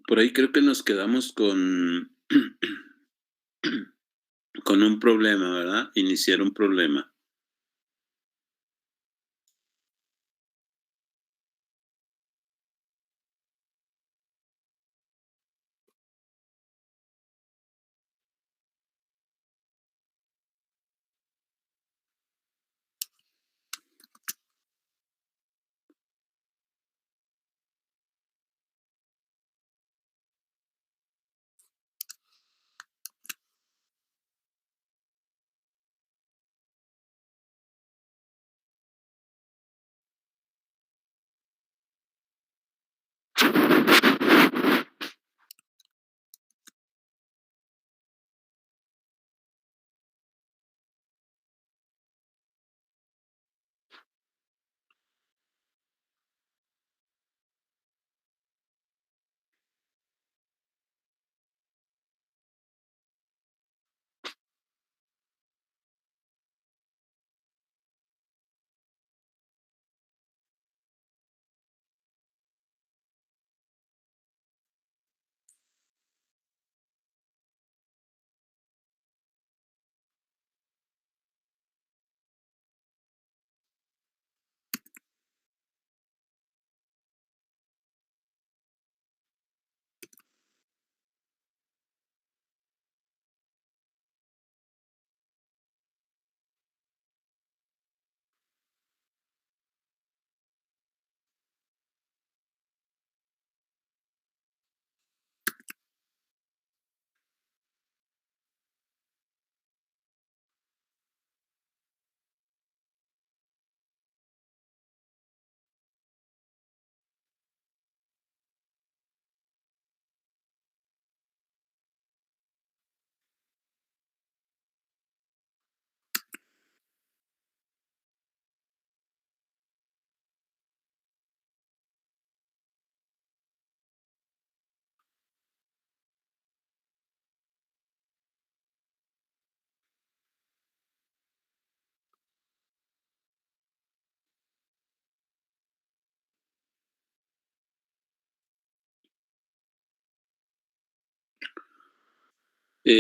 Por ahí creo que nos quedamos con con un problema, ¿verdad? Iniciar un problema.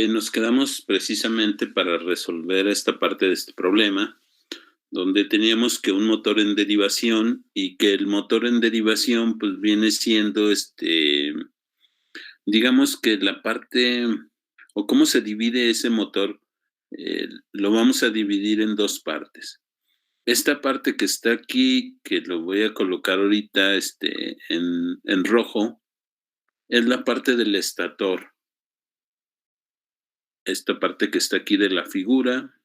Nos quedamos precisamente para resolver esta parte de este problema, donde teníamos que un motor en derivación y que el motor en derivación, pues, viene siendo, digamos que la parte o cómo se divide ese motor, lo vamos a dividir en 2 partes. Esta parte que está aquí, que lo voy a colocar ahorita, en rojo, es la parte del estator. Esta parte que está aquí de la figura,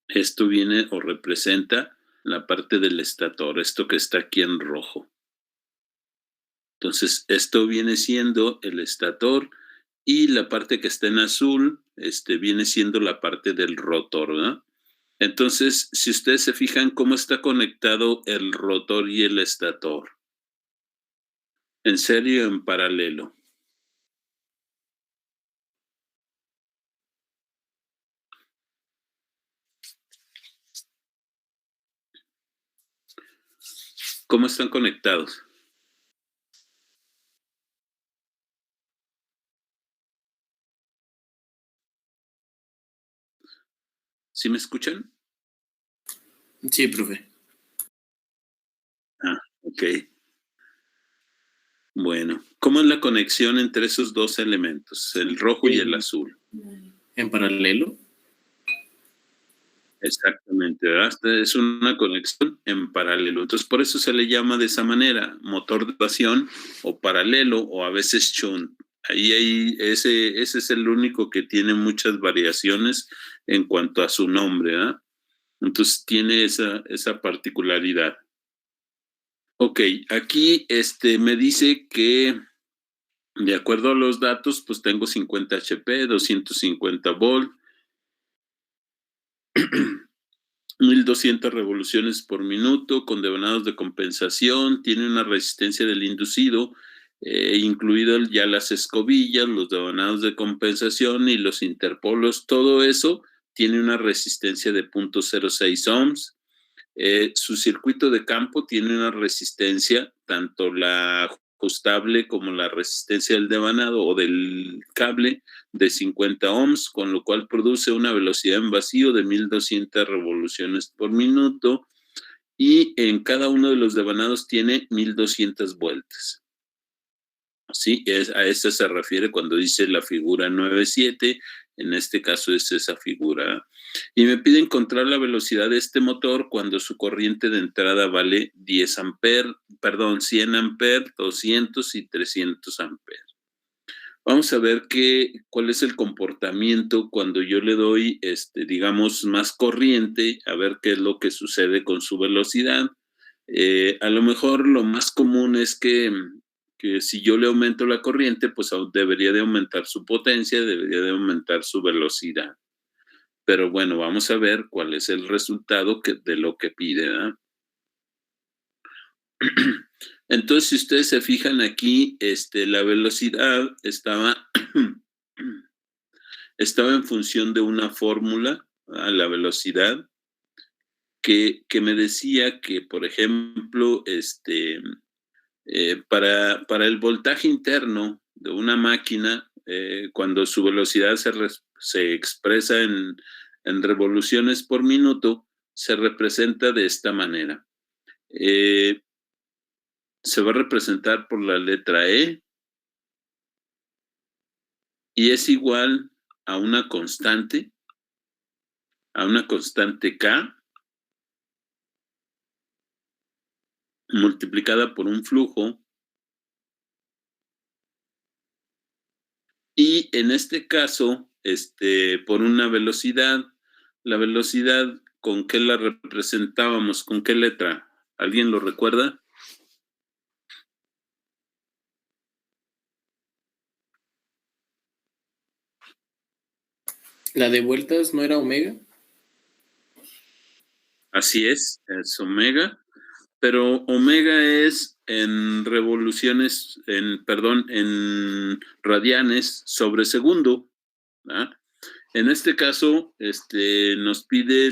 esto viene o representa la parte del estator, esto que está aquí en rojo. Entonces, esto viene siendo el estator y la parte que está en azul, viene siendo la parte del rotor, ¿verdad? Entonces, si ustedes se fijan cómo está conectado el rotor y el estator, ¿en serie o en paralelo? ¿Cómo están conectados? ¿Sí me escuchan? Sí, profe. Ah, okey. Bueno, ¿cómo es la conexión entre esos 2 elementos, el rojo y el En, azul? en paralelo. Exactamente, ¿verdad? Esta es una conexión en paralelo. Entonces, por eso se le llama de esa manera, motor de pasión o paralelo o a veces shunt. Ahí hay ese es el único que tiene muchas variaciones en cuanto a su nombre, ¿verdad? Entonces, tiene esa particularidad. Okey, aquí, me dice que de acuerdo a los datos, pues tengo 50 HP, 250 volt, 1200 revoluciones por minuto, con devanados de compensación, tiene una resistencia del inducido, incluido ya las escobillas, los devanados de compensación y los interpolos, todo eso tiene una resistencia de 0.06 ohms. Su circuito de campo tiene una resistencia, tanto la ajustable como la resistencia del devanado o del cable de 50 ohms, con lo cual produce una velocidad en vacío de 1200 revoluciones por minuto y en cada uno de los devanados tiene 1200 vueltas. Sí, a eso se refiere cuando dice la figura 9.7, en este caso es esa figura. Y me pide encontrar la velocidad de este motor cuando su corriente de entrada vale 100 amperes, 200 y 300 amperes. Vamos a ver cuál es el comportamiento cuando yo le doy, digamos, más corriente, a ver qué es lo que sucede con su velocidad. A lo mejor lo más común es que si yo le aumento la corriente, pues debería de aumentar su potencia, debería de aumentar su velocidad. Pero bueno, vamos a ver cuál es el resultado de lo que pide, ¿verdad? Entonces, si ustedes se fijan aquí, la velocidad estaba en función de una fórmula, a la velocidad, que me decía que, por ejemplo, para el voltaje interno de una máquina, cuando su velocidad se expresa en revoluciones por minuto, se representa de esta manera. Se va a representar por la letra E y es igual a una constante K multiplicada por un flujo. Y en este caso, por una velocidad, la velocidad, ¿con qué la representábamos? ¿Con qué letra? ¿Alguien lo recuerda? ¿La de vueltas no era omega? Así es omega, pero omega es en revoluciones, en radianes sobre segundo, ¿verdad? En este caso, nos pide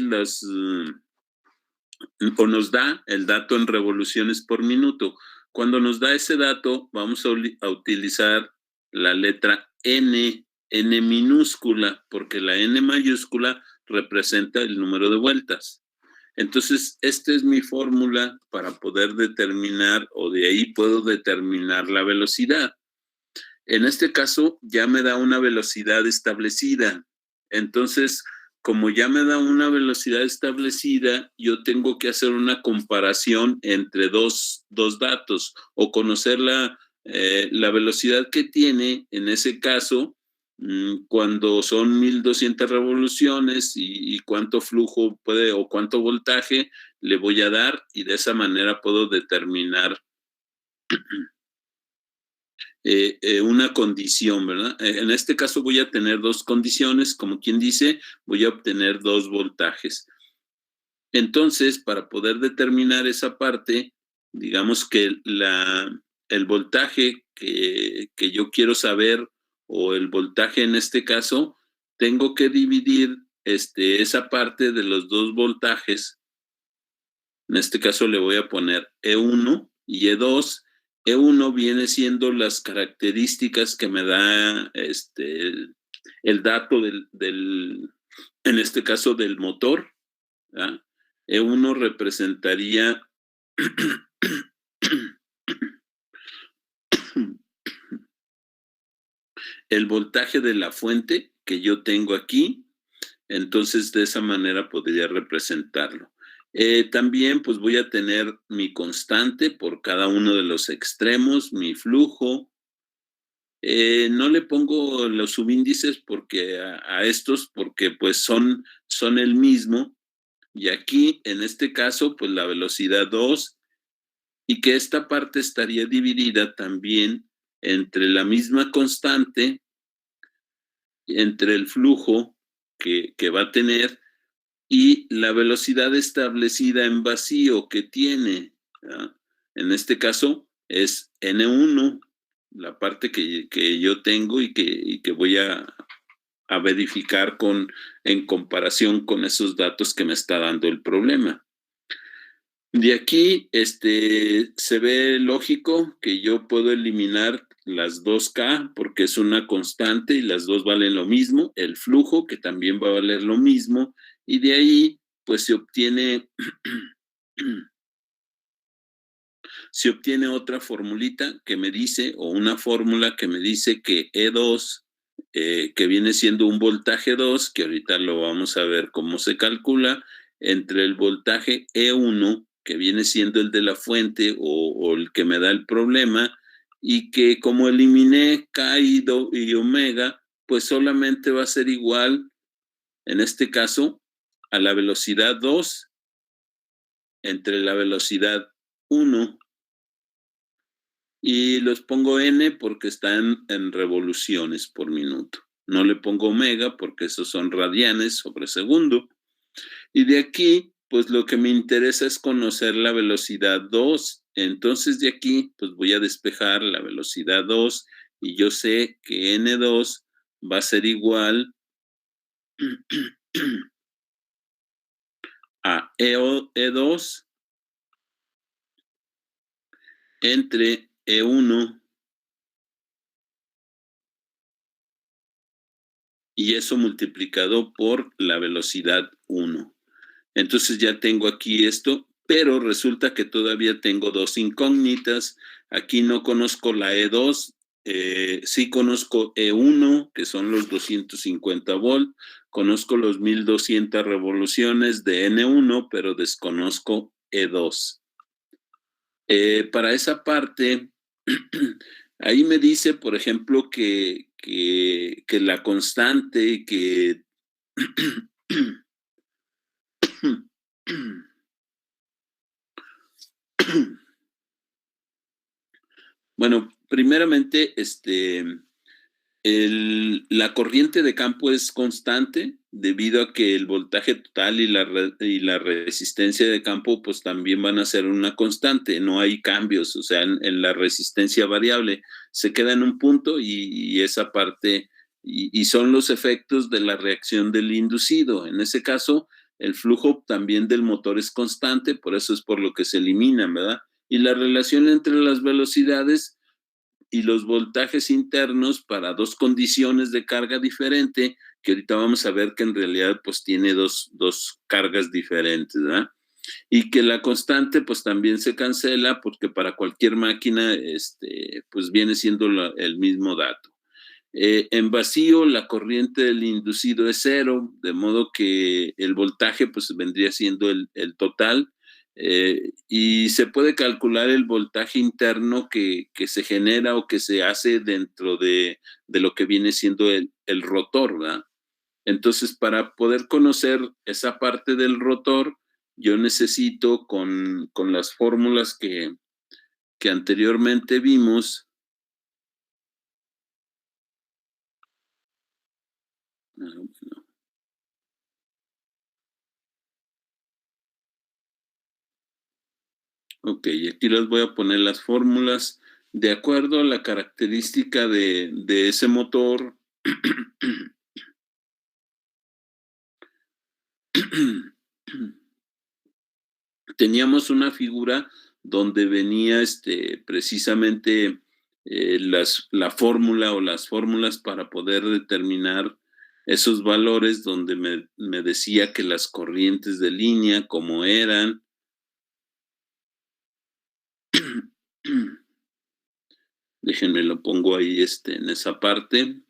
o nos da el dato en revoluciones por minuto. Cuando nos da ese dato, vamos a utilizar la letra N minúscula, porque la N mayúscula representa el número de vueltas. Entonces, esta es mi fórmula para poder determinar, o de ahí puedo determinar la velocidad. En este caso, ya me da una velocidad establecida. Entonces, como ya me da una velocidad establecida, yo tengo que hacer una comparación entre dos datos o conocer la velocidad que tiene en ese caso cuando son 1200 revoluciones y cuánto flujo puede o cuánto voltaje le voy a dar, y de esa manera puedo determinar una condición, ¿verdad? En este caso voy a tener dos condiciones, como quien dice, voy a obtener 2 voltajes. Entonces, para poder determinar esa parte, digamos que el voltaje que yo quiero saber, o el voltaje en este caso, tengo que dividir esa parte de los 2 voltajes. En este caso le voy a poner E1 y E2. E1 viene siendo las características que me da el dato en este caso del motor, ¿verdad? E1 representaría el voltaje de la fuente que yo tengo aquí. Entonces, de esa manera podría representarlo. También, pues voy a tener mi constante por cada uno de los extremos, mi flujo. No le pongo los subíndices porque a estos, porque pues son el mismo. Y aquí, en este caso, pues la velocidad 2, y que esta parte estaría dividida también entre la misma constante, entre el flujo que va a tener y la velocidad establecida en vacío que tiene, ¿verdad? En este caso es N1, la parte que yo tengo y que voy a verificar en comparación con esos datos que me está dando el problema. De aquí, se ve lógico que yo puedo eliminar las 2K porque es una constante y las dos valen lo mismo, el flujo que también va a valer lo mismo, y de ahí, pues se obtiene otra formulita que me dice, o una fórmula que me dice que E2, que viene siendo un voltaje 2, que ahorita lo vamos a ver cómo se calcula, entre el voltaje E1, que viene siendo el de la fuente o el que me da el problema, y que como eliminé K y omega, pues solamente va a ser igual, en este caso, a la velocidad 2 entre la velocidad 1 y los pongo n porque están en revoluciones por minuto. No le pongo omega porque esos son radianes sobre segundo. Y de aquí, pues lo que me interesa es conocer la velocidad 2. Entonces de aquí, pues voy a despejar la velocidad 2 y yo sé que n2 va a ser igual a E2 entre E1 y eso multiplicado por la velocidad 1. Entonces ya tengo aquí esto, pero resulta que todavía tengo dos incógnitas. Aquí no conozco la E2, sí conozco E1, que son los 250 volt, conozco los 1200 revoluciones de N1, pero desconozco E2. Para esa parte, ahí me dice, por ejemplo, que la constante, que bueno, primeramente, la corriente de campo es constante debido a que el voltaje total y la resistencia de campo pues también van a ser una constante, no hay cambios, o sea, en la resistencia variable se queda en un punto y esa parte, y son los efectos de la reacción del inducido. En ese caso, el flujo también del motor es constante, por eso es por lo que se eliminan, ¿verdad? Y la relación entre las velocidades y los voltajes internos para dos condiciones de carga diferente, que ahorita vamos a ver que en realidad pues tiene dos cargas diferentes, ¿verdad? Y que la constante pues también se cancela porque para cualquier máquina pues viene siendo el mismo dato. En vacío la corriente del inducido es cero, de modo que el voltaje pues vendría siendo el total, y se puede calcular el voltaje interno que se genera o que se hace dentro de lo que viene siendo el rotor, ¿verdad? Entonces, para poder conocer esa parte del rotor, yo necesito con las fórmulas que anteriormente vimos. Ok, aquí les voy a poner las fórmulas de acuerdo a la característica de ese motor. Teníamos una figura donde venía precisamente la fórmula o las fórmulas para poder determinar esos valores donde me decía que las corrientes de línea, como eran. Déjenme lo pongo ahí en esa parte.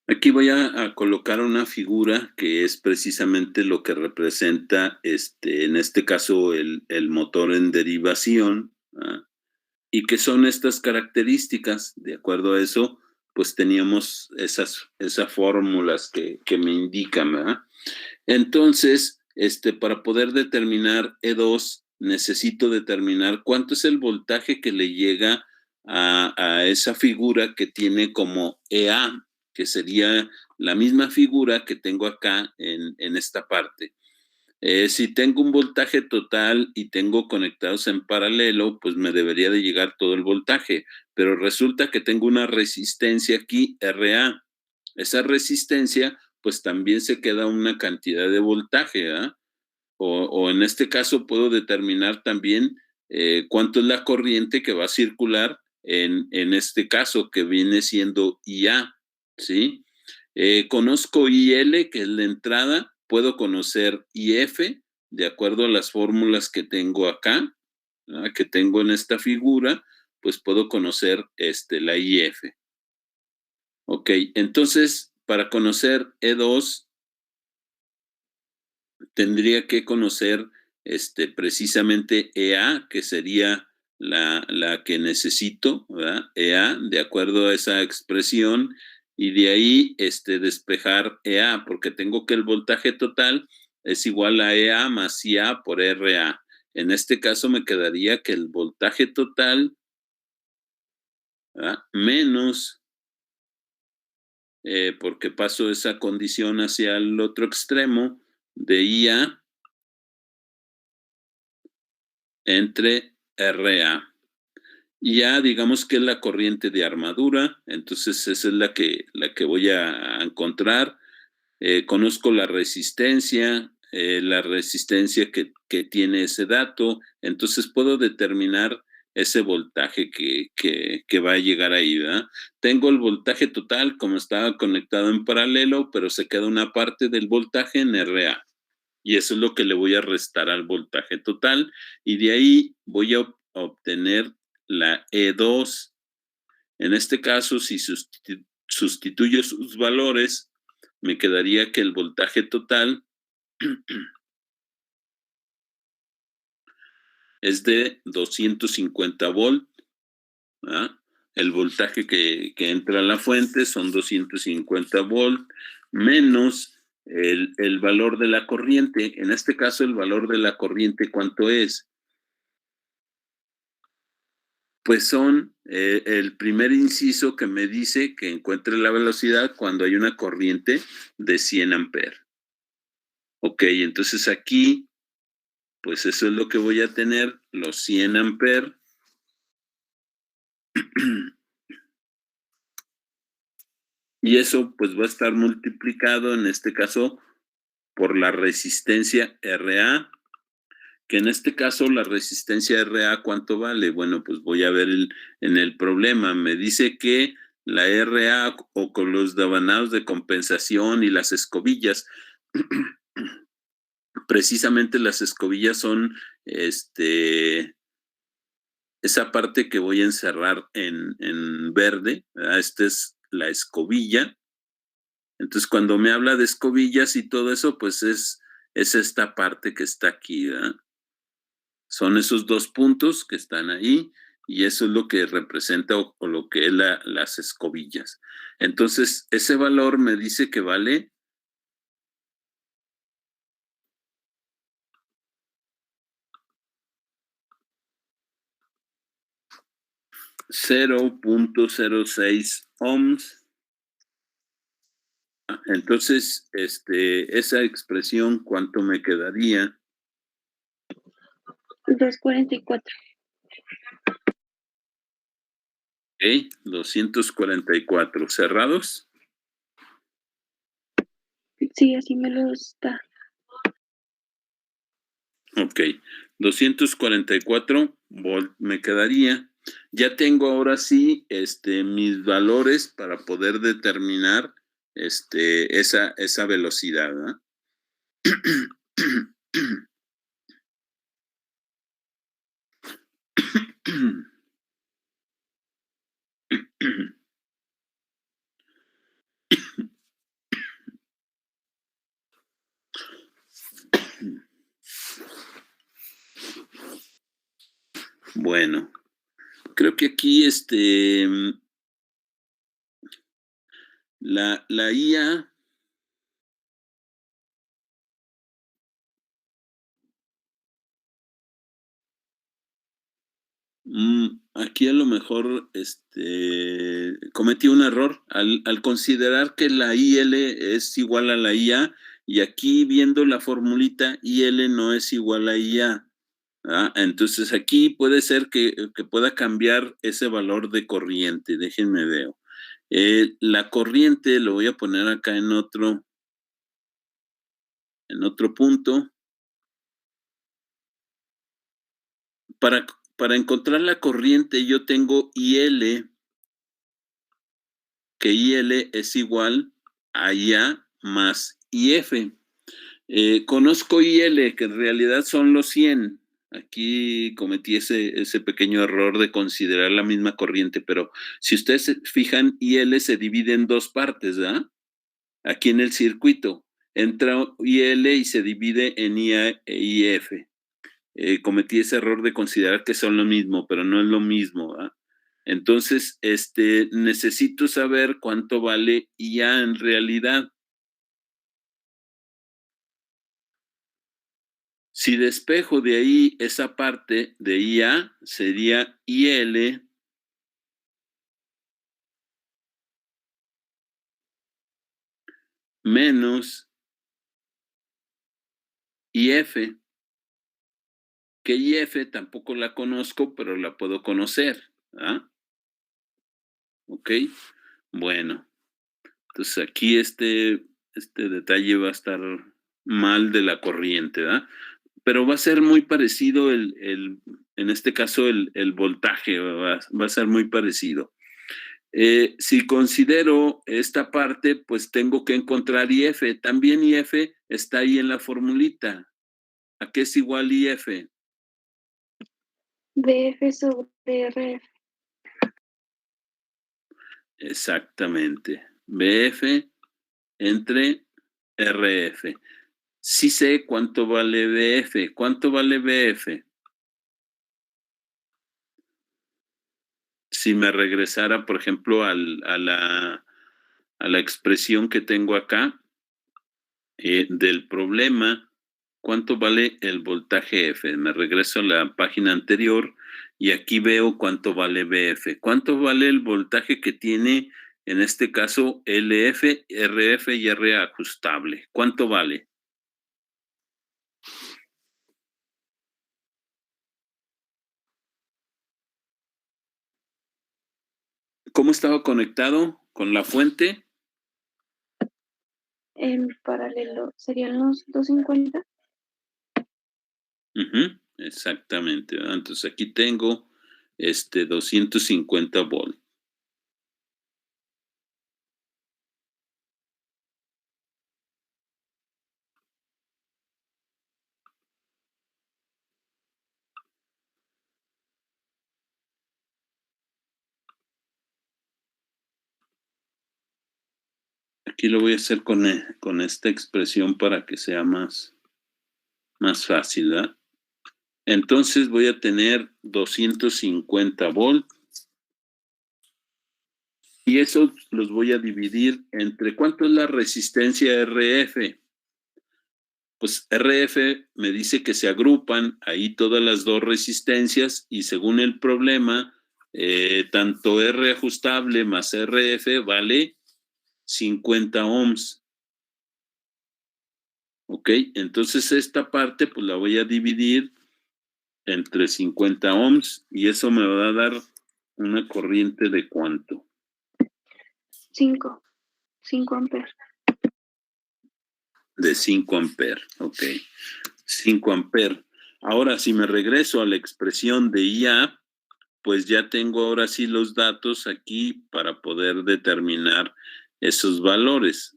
Aquí voy a colocar una figura que es precisamente lo que representa, en este caso, el motor en derivación, ¿ah? Y que son estas características. De acuerdo a eso, pues teníamos esas fórmulas que me indican, ¿verdad? Entonces, para poder determinar E2, necesito determinar cuánto es el voltaje que le llega a esa figura que tiene como EA, que sería la misma figura que tengo acá en esta parte. Si tengo un voltaje total y tengo conectados en paralelo, pues me debería de llegar todo el voltaje, pero resulta que tengo una resistencia aquí, RA. Esa resistencia, pues también se queda una cantidad de voltaje, ¿ah? O en este caso puedo determinar también cuánto es la corriente que va a circular en este caso, que viene siendo IA, ¿sí? Conozco IL, que es la entrada, puedo conocer IF, de acuerdo a las fórmulas que tengo acá, ¿verdad? Que tengo en esta figura, pues puedo conocer la IF. Ok, entonces, para conocer E2, tendría que conocer precisamente EA, que sería la que necesito, ¿verdad? EA, de acuerdo a esa expresión, y de ahí despejar EA, porque tengo que el voltaje total es igual a EA más IA por RA. En este caso me quedaría que el voltaje total, ¿verdad? Menos, porque paso esa condición hacia el otro extremo de IA entre RA. Y ya digamos que es la corriente de armadura, entonces esa es la que voy a encontrar. Conozco la resistencia que tiene ese dato, entonces puedo determinar ese voltaje que va a llegar ahí, ¿verdad? Tengo el voltaje total como estaba conectado en paralelo, pero se queda una parte del voltaje en RA. Y eso es lo que le voy a restar al voltaje total. Y de ahí voy a obtener la E2. En este caso, si sustituyo sus valores, me quedaría que el voltaje total es de 250 volt, ¿verdad? El voltaje que entra a la fuente son 250 volt menos el valor de la corriente. En este caso, el valor de la corriente, ¿cuánto es? Pues son el primer inciso que me dice que encuentre la velocidad cuando hay una corriente de 100 amperes. Ok, entonces aquí, pues eso es lo que voy a tener, los 100 amperes. Y eso pues va a estar multiplicado en este caso por la resistencia RA, que en este caso la resistencia RA, ¿cuánto vale? Bueno, pues voy a ver en el problema. Me dice que la RA o con los dabanados de compensación y las escobillas, precisamente las escobillas son esa parte que voy a encerrar en verde, ¿verdad? Esta es la escobilla. Entonces, cuando me habla de escobillas y todo eso, pues es esta parte que está aquí, ¿verdad? Son esos dos puntos que están ahí y eso es lo que representa o lo que es las escobillas. Entonces, ese valor me dice que vale 0.06 ohms. Entonces, esa expresión, ¿cuánto me quedaría? 244. Ok, 244. ¿Cerrados? Sí, así me lo está. Ok, 244 volt me quedaría. Ya tengo ahora sí mis valores para poder determinar esa velocidad, ¿verdad? Bueno, creo que aquí la IA aquí a lo mejor cometí un error al considerar que la IL es igual a la IA y aquí viendo la formulita IL no es igual a IA. Entonces aquí puede ser que pueda cambiar ese valor de corriente. Déjenme ver. La corriente lo voy a poner acá en otro punto. Para encontrar la corriente yo tengo IL, que IL es igual a IA más IF. Conozco IL, que en realidad son los 100. Aquí cometí ese pequeño error de considerar la misma corriente, pero si ustedes se fijan, IL se divide en dos partes, ¿verdad? Aquí en el circuito. Entra IL y se divide en IA e IF. Cometí ese error de considerar que son lo mismo, pero no es lo mismo, ¿verdad? Entonces, necesito saber cuánto vale IA en realidad. Si despejo de ahí esa parte de IA, sería IL menos IF, que IF tampoco la conozco, pero la puedo conocer. ¿Ok? Bueno, entonces aquí este detalle va a estar mal de la corriente, ¿verdad? Pero va a ser muy parecido en este caso el voltaje, va a ser muy parecido. Si considero esta parte, pues tengo que encontrar IF. También IF está ahí en la formulita. ¿A qué es igual IF? BF sobre RF. Exactamente. BF entre RF. Sí sé cuánto vale BF. ¿Cuánto vale BF? Si me regresara, por ejemplo, a la expresión que tengo acá del problema, ¿cuánto vale el voltaje F? Me regreso a la página anterior y aquí veo cuánto vale BF. ¿Cuánto vale el voltaje que tiene, en este caso, LF, RF y R ajustable? ¿Cuánto vale? ¿Cómo estaba conectado con la fuente? En paralelo serían los 250. Exactamente. Entonces aquí tengo 250 volts. Aquí lo voy a hacer con esta expresión para que sea más fácil, ¿verdad? Entonces voy a tener 250 volts y eso los voy a dividir entre ¿cuánto es la resistencia RF? Pues RF me dice que se agrupan ahí todas las dos resistencias y según el problema, tanto R ajustable más RF vale 50 ohms. ¿Ok? Entonces esta parte pues la voy a dividir entre 50 ohms y eso me va a dar una corriente de ¿cuánto? 5 amperes. De 5 amperes, ok. 5 amperes. Ahora, si me regreso a la expresión de IA, pues ya tengo ahora sí los datos aquí para poder determinar esos valores.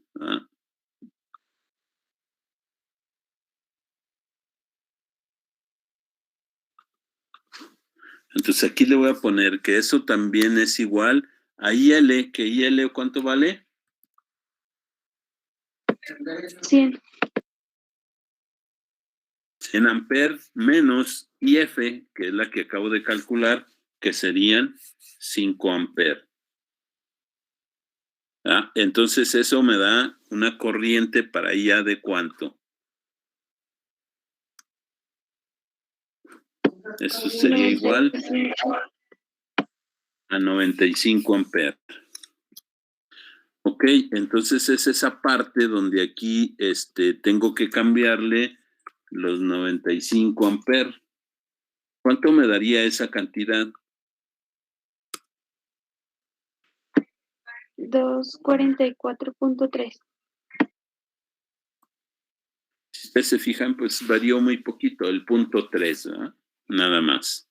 Entonces aquí le voy a poner que eso también es igual a IL, que IL, ¿cuánto vale? 100. en amper menos IF, que es la que acabo de calcular, que serían 5 amper. ¿Ah? Entonces eso me da una corriente para IA de ¿cuánto? Eso sería igual a 95 amperes. Ok, entonces es esa parte donde aquí tengo que cambiarle los 95 amperes. ¿Cuánto me daría esa cantidad? 244.3. Si ustedes se fijan, pues varió muy poquito, el punto 3, ¿verdad? Nada más.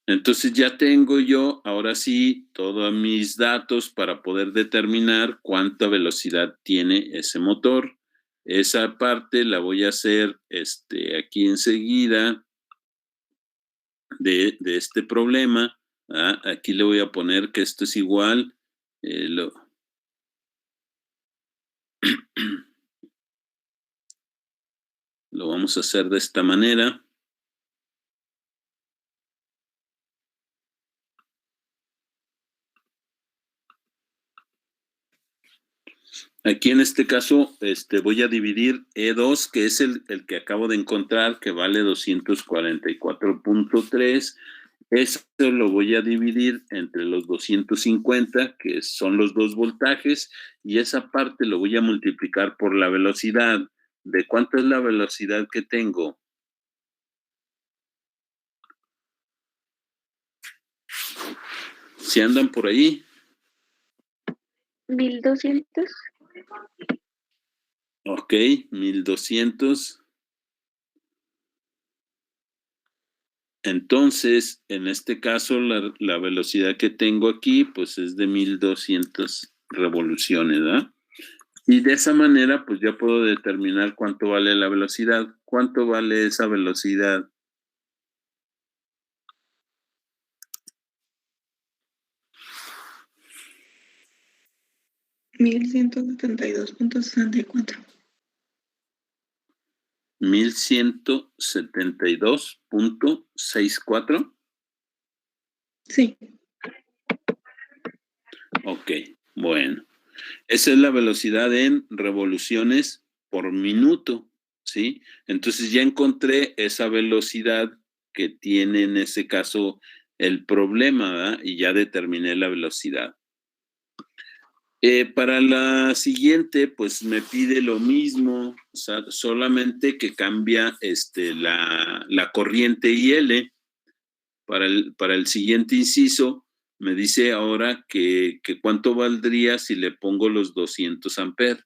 Entonces ya tengo yo, ahora sí, todos mis datos para poder determinar cuánta velocidad tiene ese motor. Esa parte la voy a hacer aquí enseguida de este problema. ¿Ah? Aquí le voy a poner que esto es igual. Lo vamos a hacer de esta manera. Aquí en este caso voy a dividir E2, que es el que acabo de encontrar, que vale 244.3. Eso lo voy a dividir entre los 250, que son los 2 voltajes, y esa parte lo voy a multiplicar por la velocidad. ¿De cuánto es la velocidad que tengo? Si andan por ahí. 1200. Ok, 1200. Entonces, en este caso, la velocidad que tengo aquí, pues es de 1200 revoluciones, ¿verdad? Y de esa manera, pues ya puedo determinar cuánto vale la velocidad. ¿Cuánto vale esa velocidad? $1172.64. 1172.64. Sí. Ok, bueno. Esa es la velocidad en revoluciones por minuto, ¿sí? Entonces ya encontré esa velocidad que tiene en ese caso el problema, ¿verdad? Y ya determiné la velocidad. Para la siguiente, pues me pide lo mismo, o sea, solamente que cambia la corriente IL. Para el siguiente inciso, me dice ahora que cuánto valdría si le pongo los 200 amperes.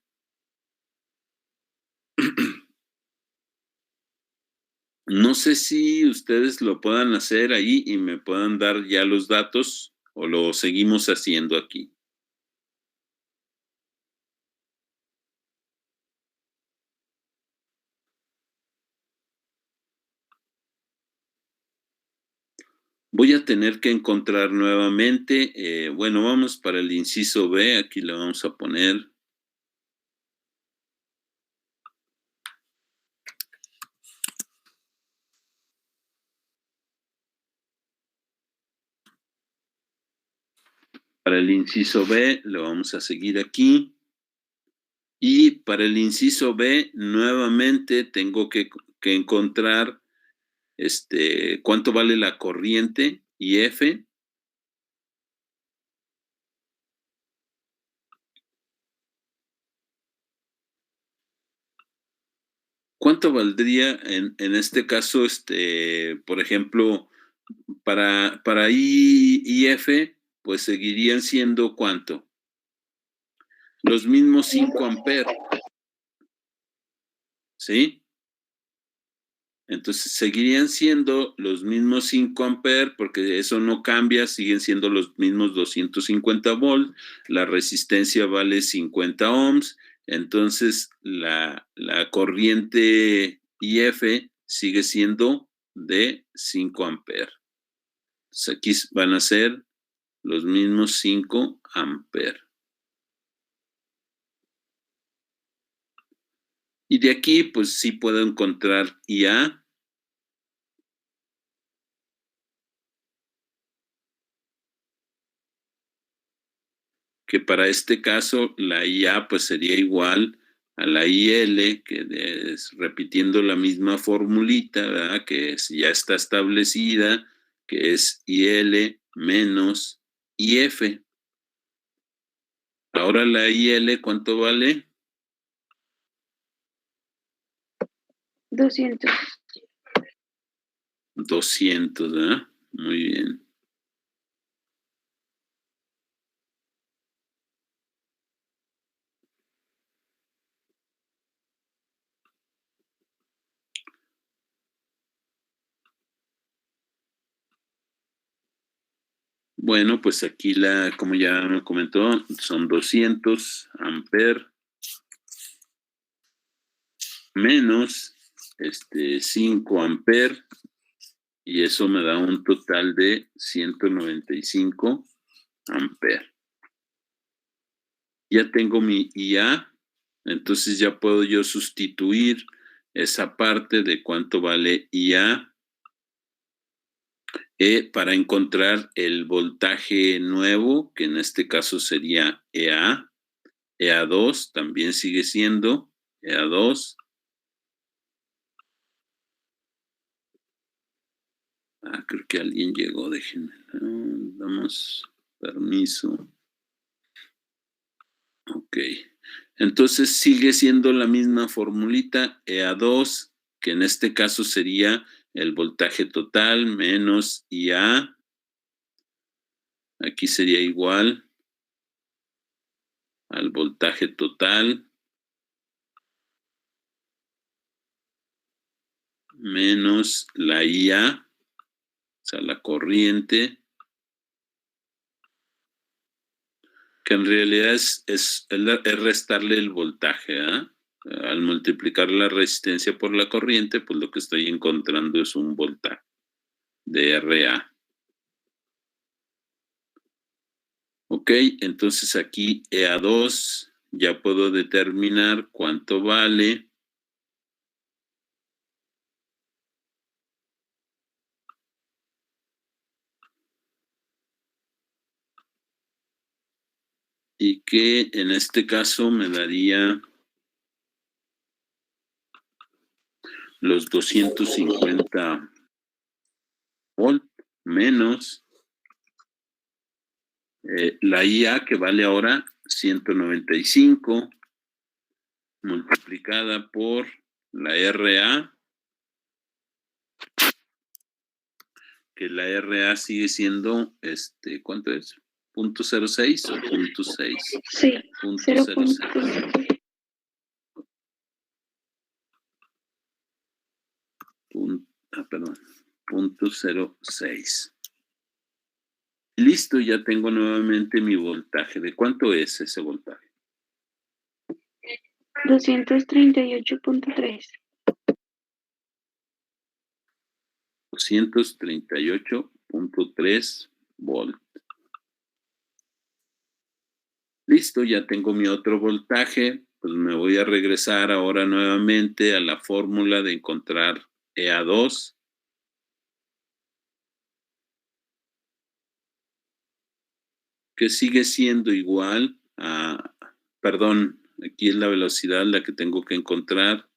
No sé si ustedes lo puedan hacer ahí y me puedan dar ya los datos o lo seguimos haciendo aquí. Voy a tener que encontrar nuevamente, bueno, vamos para el inciso B, aquí le vamos a poner. Para el inciso B lo vamos a seguir aquí. Y para el inciso B, nuevamente tengo que encontrar cuánto vale la corriente IF. ¿Cuánto valdría en este caso, por ejemplo, para IF, pues seguirían siendo ¿cuánto? Los mismos 5 amperes, ¿sí? Entonces seguirían siendo los mismos 5 amperes porque eso no cambia, siguen siendo los mismos 250 volts, la resistencia vale 50 ohms, entonces la corriente IF sigue siendo de 5 amperes. Entonces aquí van a ser los mismos 5 amperes. Y de aquí, pues sí puedo encontrar IA. Que para este caso la IA pues sería igual a la IL, que es repitiendo la misma formulita, ¿verdad? Que ya está establecida, que es IL menos IF. Ahora la IL, ¿cuánto vale? 200. 200, ¿verdad? Muy bien. Bueno, pues aquí como ya me comentó, son 200 amperes menos 5 amperes, y eso me da un total de 195 amperes. Ya tengo mi IA, entonces ya puedo yo sustituir esa parte de cuánto vale IA para encontrar el voltaje nuevo, que en este caso sería EA. EA2 también sigue siendo EA2. Creo que alguien llegó, déjenme. Damos permiso. Ok. Entonces sigue siendo la misma formulita, EA2, que en este caso sería el voltaje total menos IA. Aquí sería igual al voltaje total menos la IA, o sea, la corriente, que en realidad es restarle el voltaje, ¿eh? Al multiplicar la resistencia por la corriente, pues lo que estoy encontrando es un voltaje de RA. Ok, entonces aquí EA2 ya puedo determinar cuánto vale. Y que en este caso me daría los 250 volt menos la IA, que vale ahora 195 multiplicada por la RA, que la RA sigue siendo, ¿cuánto es? ¿0.06 o 0.6? Sí, 0.06. 0.06. Listo, ya tengo nuevamente mi voltaje. ¿De cuánto es ese voltaje? 238.3. 238.3 volt. Listo, ya tengo mi otro voltaje. Pues me voy a regresar ahora nuevamente a la fórmula de encontrar EA2. Que sigue siendo igual a, perdón, aquí es la velocidad la que tengo que encontrar.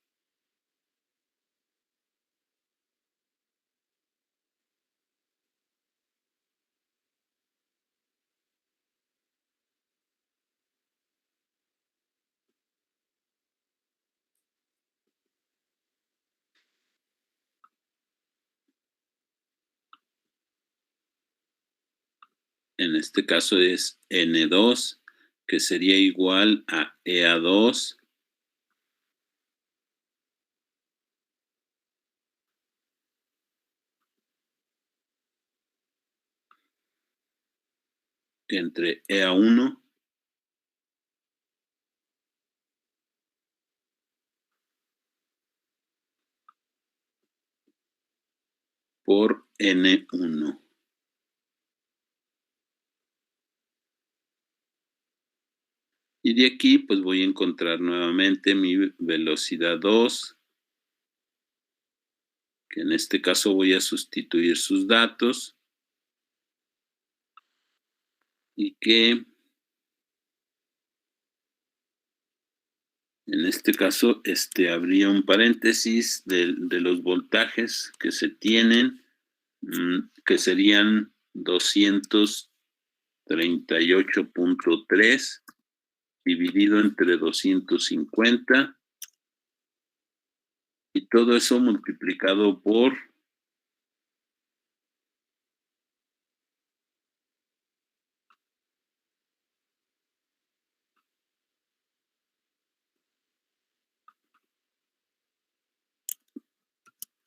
En este caso es N2, que sería igual a EA2 entre EA1 por N1. Y de aquí pues voy a encontrar nuevamente mi velocidad 2, que en este caso voy a sustituir sus datos y que en este caso habría un paréntesis de los voltajes que se tienen, que serían 238.3 dividido entre 250 y todo eso multiplicado por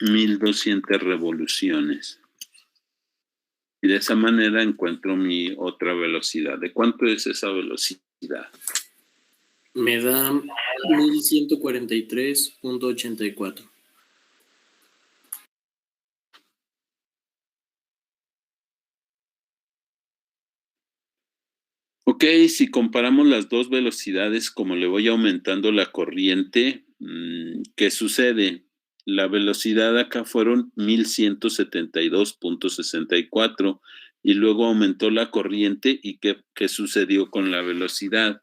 1200 revoluciones. Y de esa manera encuentro mi otra velocidad. ¿De cuánto es esa velocidad? Me da 1143.84. Ok, si comparamos las dos velocidades, como le voy aumentando la corriente, ¿qué sucede? La velocidad acá fueron 1172.64 y luego aumentó la corriente y ¿qué sucedió con la velocidad?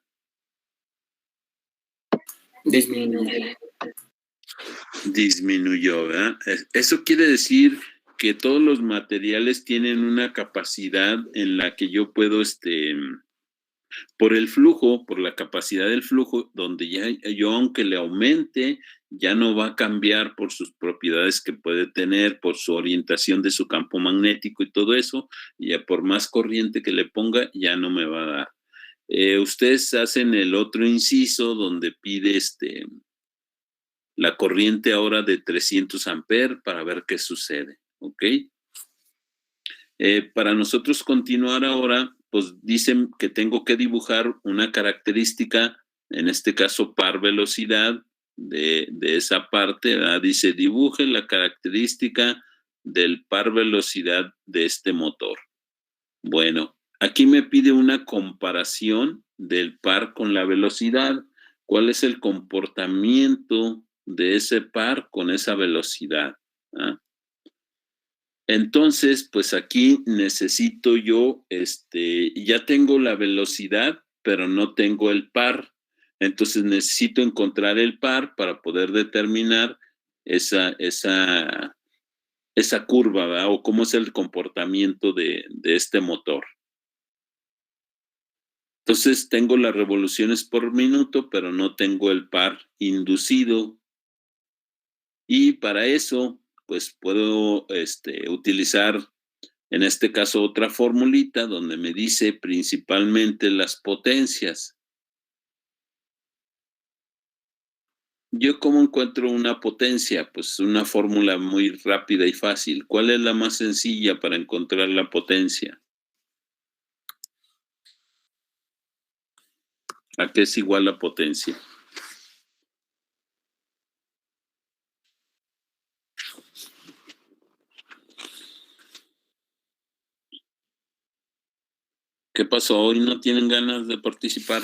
Disminuyó, ¿verdad? Eso quiere decir que todos los materiales tienen una capacidad en la que yo puedo, por el flujo, por la capacidad del flujo, donde ya yo aunque le aumente, ya no va a cambiar por sus propiedades que puede tener, por su orientación de su campo magnético y todo eso, y ya por más corriente que le ponga, ya no me va a dar. Ustedes hacen el otro inciso donde pide la corriente ahora de 300 amperes para ver qué sucede, ¿ok? Para nosotros continuar ahora, pues dicen que tengo que dibujar una característica, en este caso par velocidad de esa parte, ¿verdad? Dice dibuje la característica del par velocidad de este motor. Bueno, aquí me pide una comparación del par con la velocidad. ¿Cuál es el comportamiento de ese par con esa velocidad? ¿Ah? Entonces, pues aquí necesito yo, ya tengo la velocidad, pero no tengo el par. Entonces necesito encontrar el par para poder determinar esa curva, ¿verdad? O cómo es el comportamiento de este motor. Entonces tengo las revoluciones por minuto, pero no tengo el par inducido. Y para eso, pues puedo utilizar, en este caso, otra formulita donde me dice principalmente las potencias. ¿Yo cómo encuentro una potencia? Pues una fórmula muy rápida y fácil. ¿Cuál es la más sencilla para encontrar la potencia? ¿A qué es igual la potencia? ¿Qué pasó? ¿Hoy no tienen ganas de participar?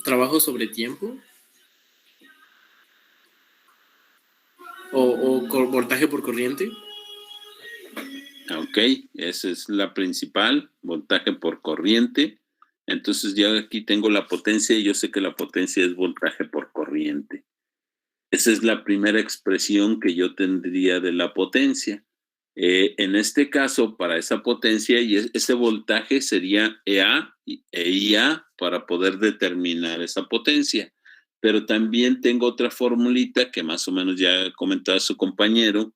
¿Trabajo sobre tiempo? ¿O voltaje por corriente? Ok, esa es la principal, voltaje por corriente. Entonces ya aquí tengo la potencia y yo sé que la potencia es voltaje por corriente. Esa es la primera expresión que yo tendría de la potencia. En este caso, para esa potencia, y ese voltaje sería EA e IA para poder determinar esa potencia. Pero también tengo otra formulita que más o menos ya comentaba su compañero,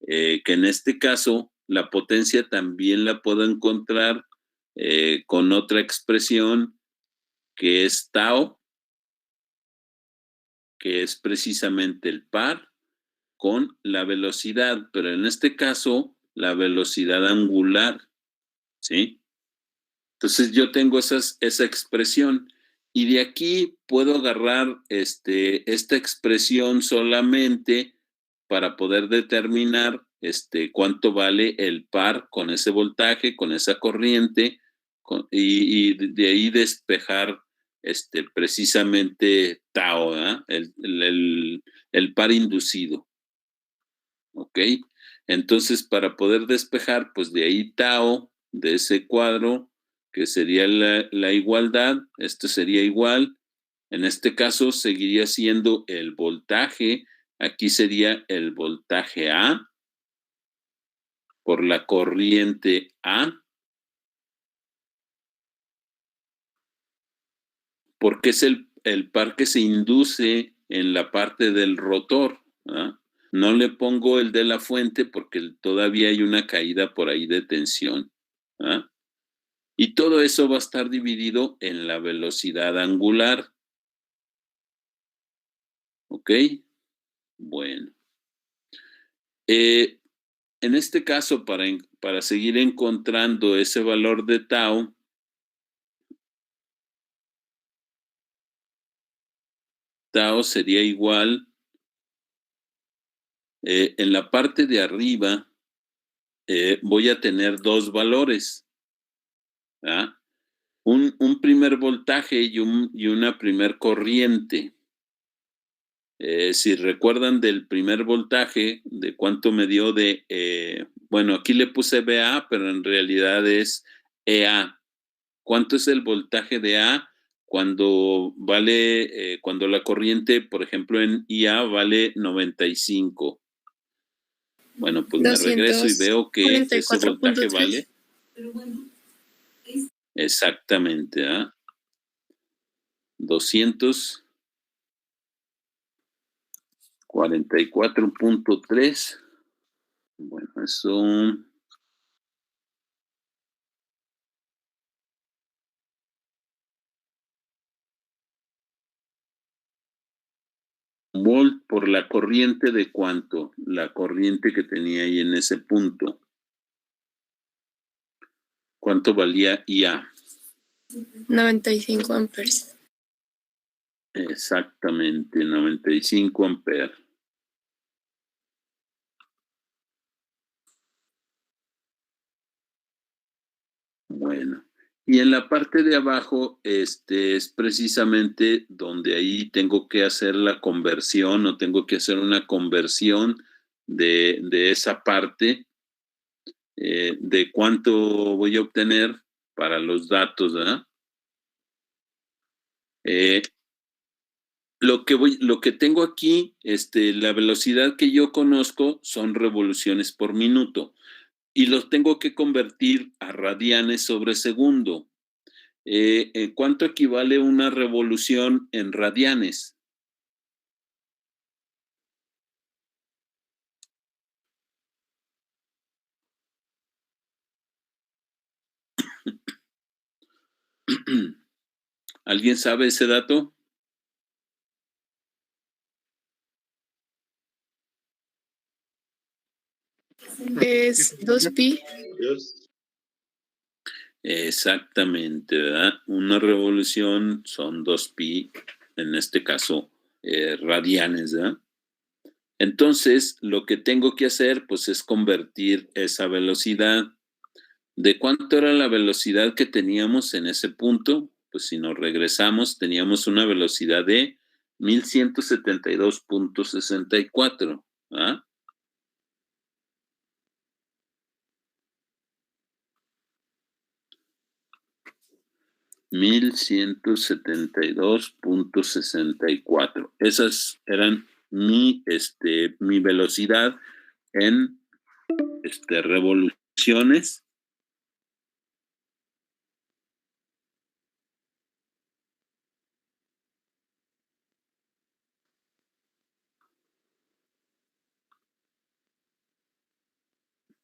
que en este caso la potencia también la puedo encontrar con otra expresión que es tau, que es precisamente el par con la velocidad, pero en este caso, la velocidad angular, ¿sí? Entonces yo tengo esa expresión y de aquí puedo agarrar esta expresión solamente para poder determinar cuánto vale el par con ese voltaje, con esa corriente, y de ahí despejar precisamente tau, el par inducido. ¿Ok? Entonces, para poder despejar, pues de ahí tau, de ese cuadro, que sería la igualdad, esto sería igual. En este caso, seguiría siendo el voltaje. Aquí sería el voltaje A por la corriente A, porque es el par que se induce en la parte del rotor. ¿Ah? No le pongo el de la fuente porque todavía hay una caída por ahí de tensión. ¿Ah? Y todo eso va a estar dividido en la velocidad angular. ¿Ok? Bueno. En este caso, para seguir encontrando ese valor de tau, tau sería igual, en la parte de arriba voy a tener dos valores. ¿Ah? Un primer voltaje y una primer corriente. Si recuerdan del primer voltaje, de cuánto me dio bueno, aquí le puse VA, pero en realidad es EA. ¿Cuánto es el voltaje de A cuando cuando la corriente, por ejemplo, en IA vale 95? Bueno, pues me regreso y veo que ese voltaje vale. Exactamente, ¿ah? 244.3. Bueno, eso. Volt por la corriente de cuánto, la corriente que tenía ahí en ese punto. ¿Cuánto valía IA? 95 amperes. Exactamente, 95 amperes. Bueno, y en la parte de abajo, es precisamente donde ahí tengo que hacer la conversión o tengo que hacer una conversión de esa parte, de cuánto voy a obtener para los datos, ¿verdad? Lo que tengo aquí, la velocidad que yo conozco son revoluciones por minuto y los tengo que convertir a radianes sobre segundo. ¿Cuánto equivale una revolución en radianes? ¿Alguien sabe ese dato? Es 2pi. Exactamente, ¿verdad? Una revolución son 2pi, en este caso, radianes, ¿verdad? Entonces, lo que tengo que hacer, pues, es convertir esa velocidad. ¿De cuánto era la velocidad que teníamos en ese punto? Pues si nos regresamos, teníamos una velocidad de 1172.64, ¿ah? $1172.64. Esas eran mi velocidad en revoluciones.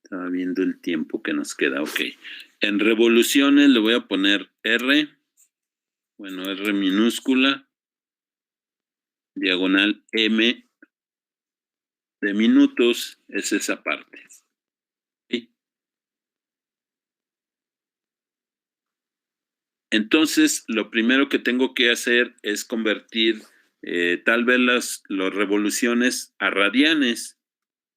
Estaba viendo el tiempo que nos queda, ok. En revoluciones le voy a poner R, bueno, R minúscula, diagonal M de minutos, es esa parte. ¿Sí? Entonces, lo primero que tengo que hacer es convertir tal vez las revoluciones a radianes.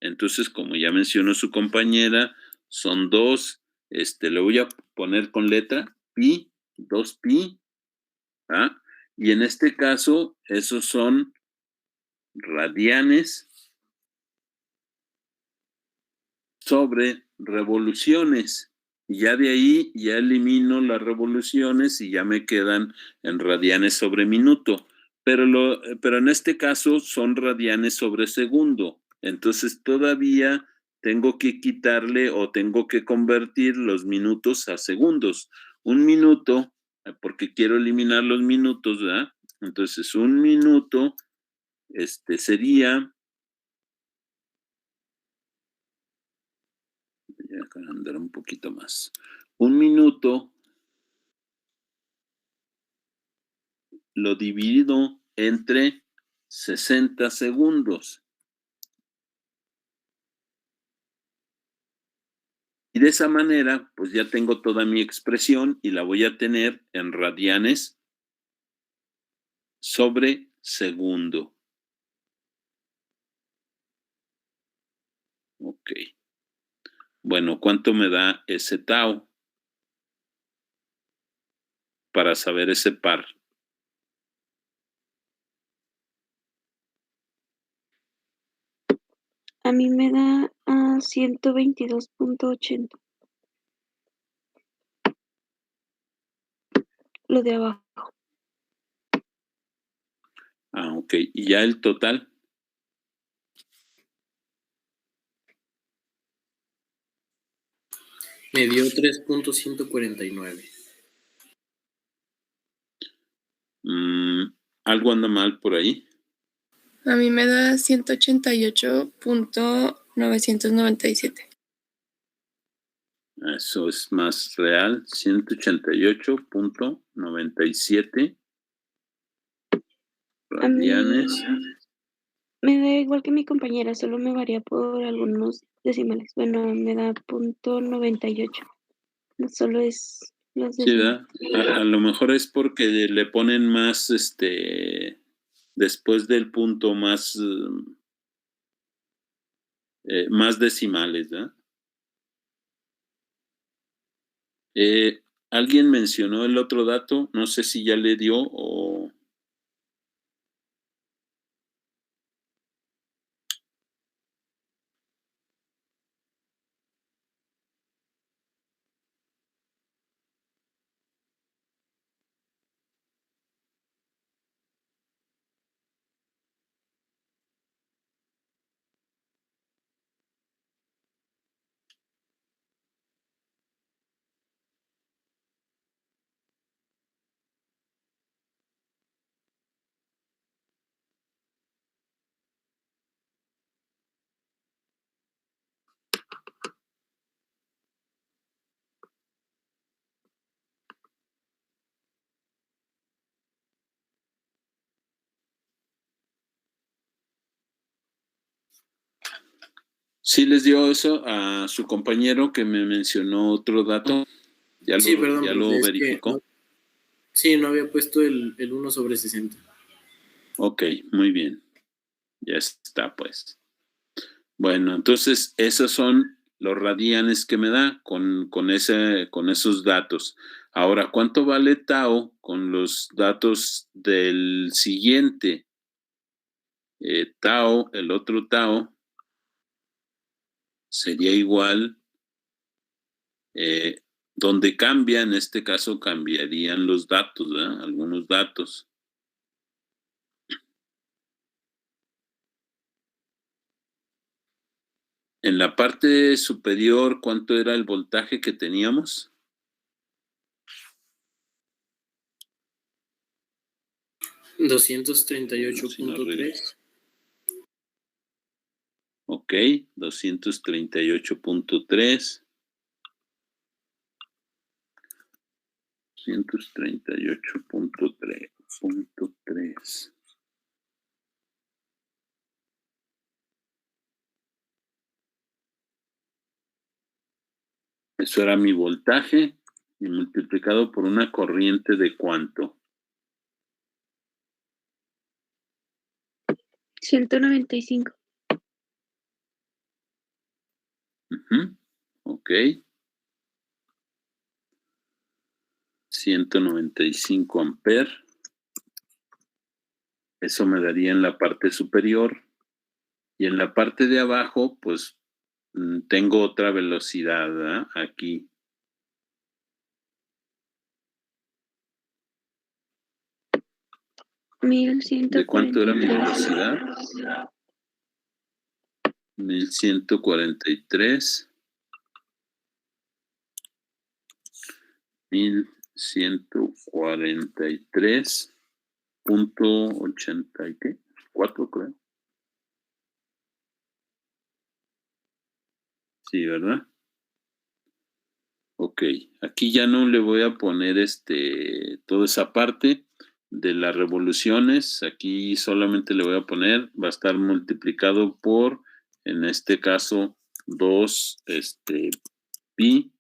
Entonces, como ya mencionó su compañera, son 2, le voy a poner con letra pi, 2pi, ¿ah? Y en este caso, esos son radianes sobre revoluciones. Y ya de ahí ya elimino las revoluciones y ya me quedan en radianes sobre minuto. Pero en este caso son radianes sobre segundo. Entonces todavía tengo que quitarle o tengo que convertir los minutos a segundos. Un minuto, porque quiero eliminar los minutos, ¿verdad? Entonces un minuto sería, voy a andar un poquito más. Un minuto lo divido entre 60 segundos. Y de esa manera, pues ya tengo toda mi expresión y la voy a tener en radianes sobre segundo. Ok. Bueno, ¿cuánto me da ese tau? Para saber ese par. A mí me da 122.80. Lo de abajo. Ah, ok. ¿Y ya el total? Me dio 3.149. ¿Algo anda mal por ahí? A mí me da 188.997. Eso es más real. 188.97 A mí radianes. me da igual que mi compañera, solo me varía por algunos decimales. Bueno, me da .98. No solo es los Sí, decimales. ¿verdad? A lo mejor es porque le ponen más, después del punto más decimales, ¿verdad? ¿Alguien mencionó el otro dato? No sé si ya le dio o... ¿Sí les dio eso a su compañero que me mencionó otro dato? Sí, perdón, ¿Ya profe, lo es que verificó? sí, no había puesto el 1/60. Ok, muy bien. Ya está, pues. Bueno, entonces esos son los radianes que me da con esos datos. Ahora, ¿cuánto vale tau con los datos del siguiente? Tau, el otro tau, sería igual, donde cambia, en este caso cambiarían los datos, ¿verdad? Algunos datos. En la parte superior, ¿cuánto era el voltaje que teníamos? 238.3. Ok, 238.3. 238.3. Eso era mi voltaje y multiplicado por una corriente de ¿cuánto? 195. Ok. 195 amperes. Eso me daría en la parte superior. Y en la parte de abajo, pues tengo otra velocidad, ¿verdad? Aquí. ¿De cuánto era mi 1143. velocidad? 1143. 1143.84, creo. Sí, ¿verdad? Ok, aquí ya no le voy a poner toda esa parte de las revoluciones. Aquí solamente le voy a poner, va a estar multiplicado por, en este caso, 2 pi.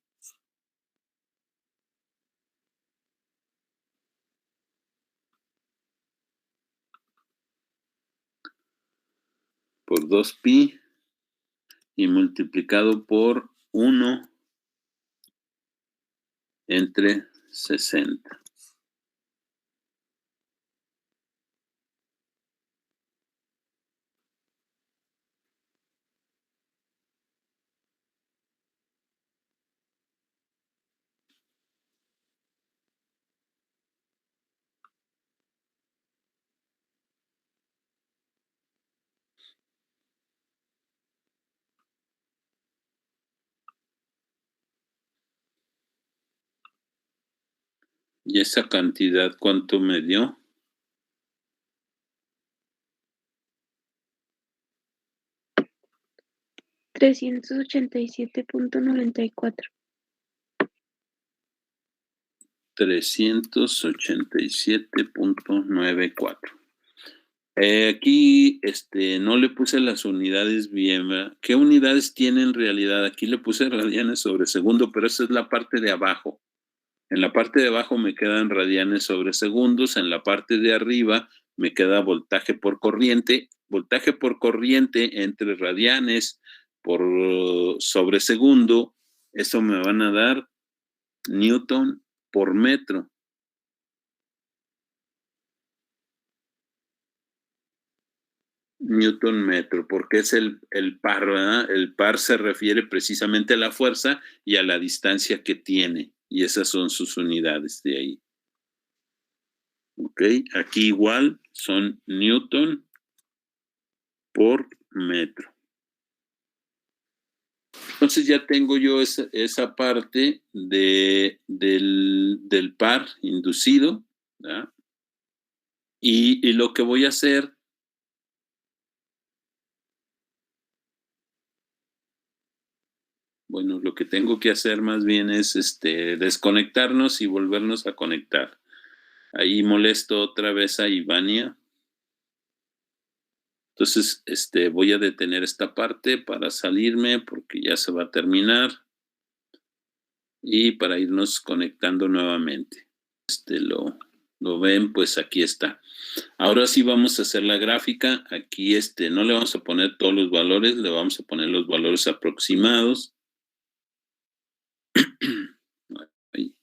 Por 2 pi y multiplicado por 1 entre 60. ¿Y esa cantidad cuánto me dio? $387.94. 387.94. Aquí no le puse las unidades bien, ¿verdad? ¿Qué unidades tiene en realidad? Aquí le puse radianes sobre segundo, pero esa es la parte de abajo. En la parte de abajo me quedan radianes sobre segundos, en la parte de arriba me queda voltaje por corriente. Voltaje por corriente entre radianes por sobre segundo, eso me van a dar Newton por metro. Newton metro, porque es el par, ¿verdad? El par se refiere precisamente a la fuerza y a la distancia que tiene, y esas son sus unidades de ahí. Ok, aquí igual son Newton por metro. Entonces ya tengo yo esa parte del par inducido, ¿verdad? Y lo que voy a hacer, bueno, lo que tengo que hacer más bien es desconectarnos y volvernos a conectar. Ahí molesto otra vez a Ivania. Entonces, voy a detener esta parte para salirme porque ya se va a terminar y para irnos conectando nuevamente. Lo ven, pues aquí está. Ahora sí vamos a hacer la gráfica. Aquí no le vamos a poner todos los valores, le vamos a poner los valores aproximados. Ahí.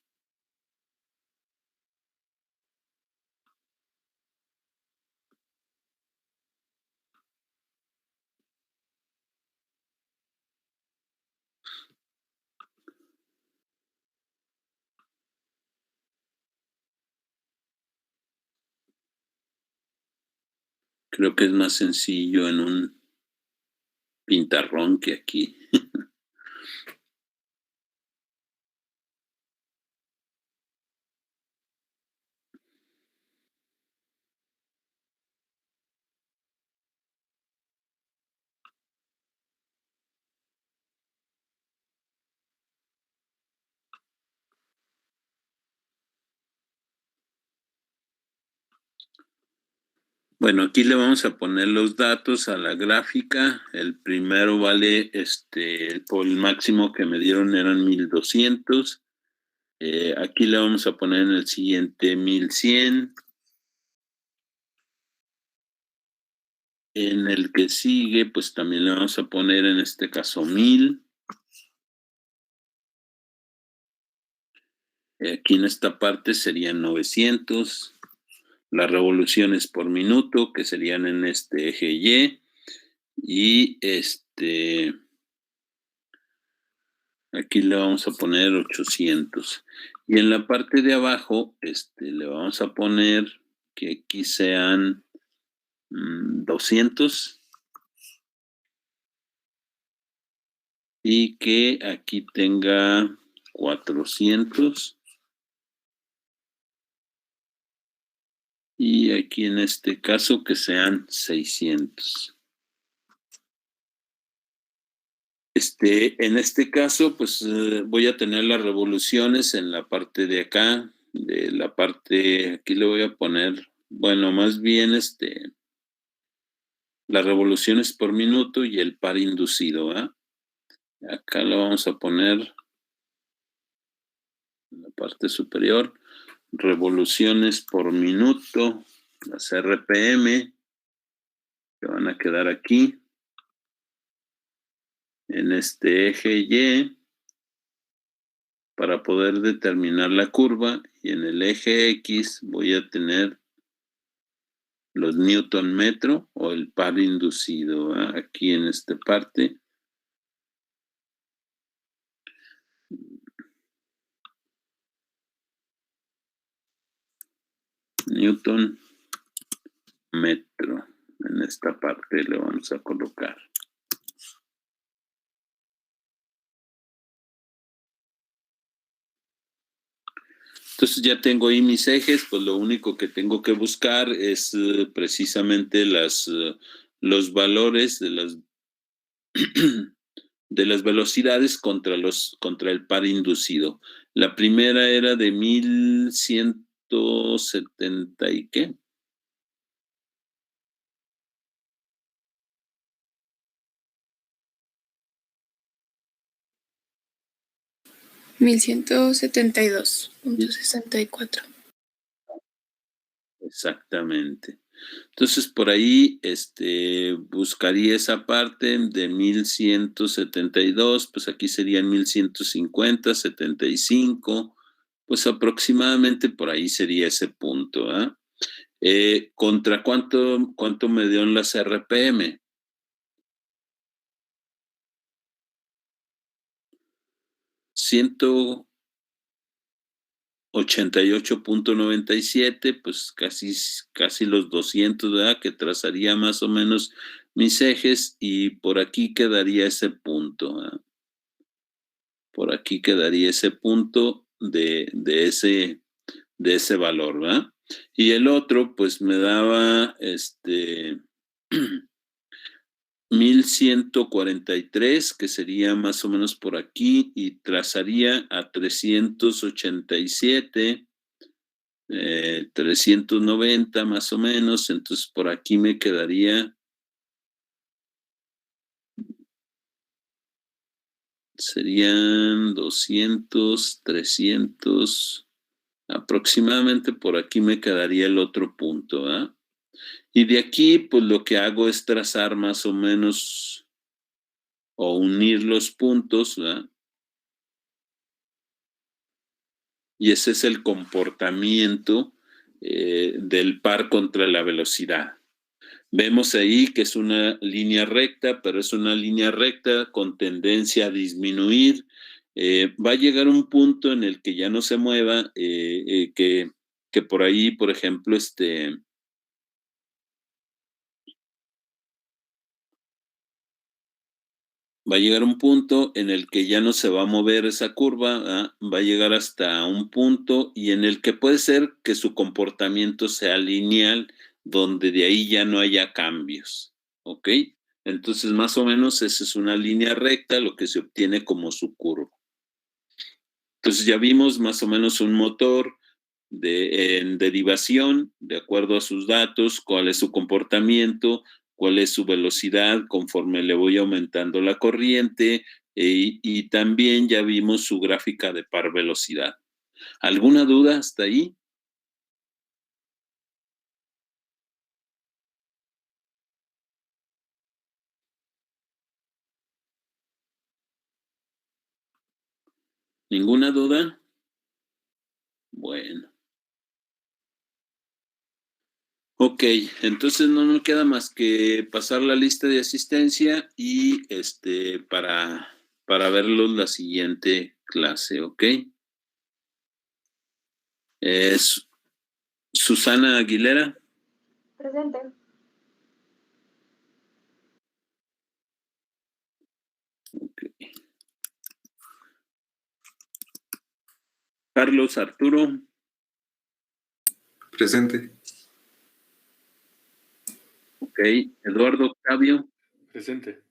Creo que es más sencillo en un pintarrón que aquí. Bueno, aquí le vamos a poner los datos a la gráfica. El primero vale, por el máximo que me dieron eran 1200. Aquí le vamos a poner en el siguiente 1100. En el que sigue, pues también le vamos a poner en este caso 1000. Aquí en esta parte serían 900. las revoluciones por minuto, que serían en este eje Y, y aquí le vamos a poner 800. Y en la parte de abajo, le vamos a poner que aquí sean 200 y que aquí tenga 400. Y aquí en este caso que sean 600. En este caso, pues voy a tener las revoluciones en la parte de acá, de la parte, aquí le voy a poner, bueno, más bien las revoluciones por minuto y el par inducido, ¿ah? Acá lo vamos a poner en la parte superior, revoluciones por minuto, las RPM, que van a quedar aquí, en este eje Y, para poder determinar la curva, y en el eje X voy a tener los Newton metro o el par inducido, ¿eh? Aquí en esta parte. Newton metro. En esta parte le vamos a colocar. Entonces ya tengo ahí mis ejes, pues lo único que tengo que buscar es precisamente los valores de las de las velocidades contra el par inducido. La primera era de 1170 y qué. 1172.64. Exactamente. Entonces por ahí buscaría esa parte de 1172, pues aquí serían 1150, 75, pues aproximadamente por ahí sería ese punto, ¿ah? ¿Contra cuánto me dio en las RPM? 188.97, pues casi los 200, ¿verdad? Que trazaría más o menos mis ejes y por aquí quedaría ese punto, ¿verdad? Por aquí quedaría ese punto de ese valor, ¿verdad? Y el otro, pues me daba 1143, que sería más o menos por aquí, y trazaría a 387, 390 más o menos, entonces por aquí me quedaría, serían 200, 300, aproximadamente por aquí me quedaría el otro punto, ¿ah? Y de aquí, pues lo que hago es trazar más o menos o unir los puntos, ¿verdad? Y ese es el comportamiento del par contra la velocidad. Vemos ahí que es una línea recta, pero es una línea recta con tendencia a disminuir. Va a llegar un punto en el que ya no se mueva, que por ahí, por ejemplo, va a llegar un punto en el que ya no se va a mover esa curva, ¿ah? Va a llegar hasta un punto y en el que puede ser que su comportamiento sea lineal, donde de ahí ya no haya cambios, ¿ok? Entonces, más o menos, esa es una línea recta, lo que se obtiene como su curva. Entonces, ya vimos más o menos un motor en derivación, de acuerdo a sus datos, cuál es su comportamiento, cuál es su velocidad conforme le voy aumentando la corriente, y también ya vimos su gráfica de par velocidad. ¿Alguna duda hasta ahí? ¿Ninguna duda? Bueno. Ok, entonces no nos queda más que pasar la lista de asistencia y para verlos la siguiente clase, ¿ok? Es Susana Aguilera. Presente. Ok. Carlos Arturo. Presente. Ok. Eduardo Octavio. Presente.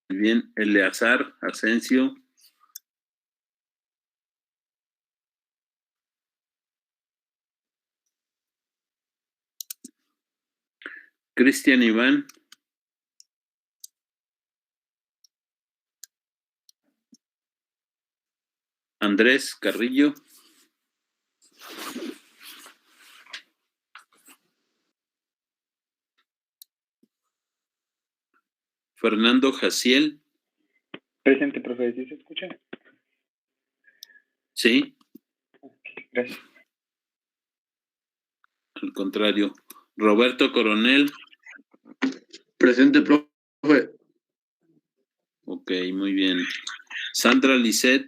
Muy bien. Eleazar Asensio. Cristian Iván. Andrés Carrillo. Fernando Jaciel. Presente, profe. ¿Sí se escucha? Sí, Gracias. al contrario. Roberto Coronel. Presente, profe. Ok, muy bien. Sandra Lisset.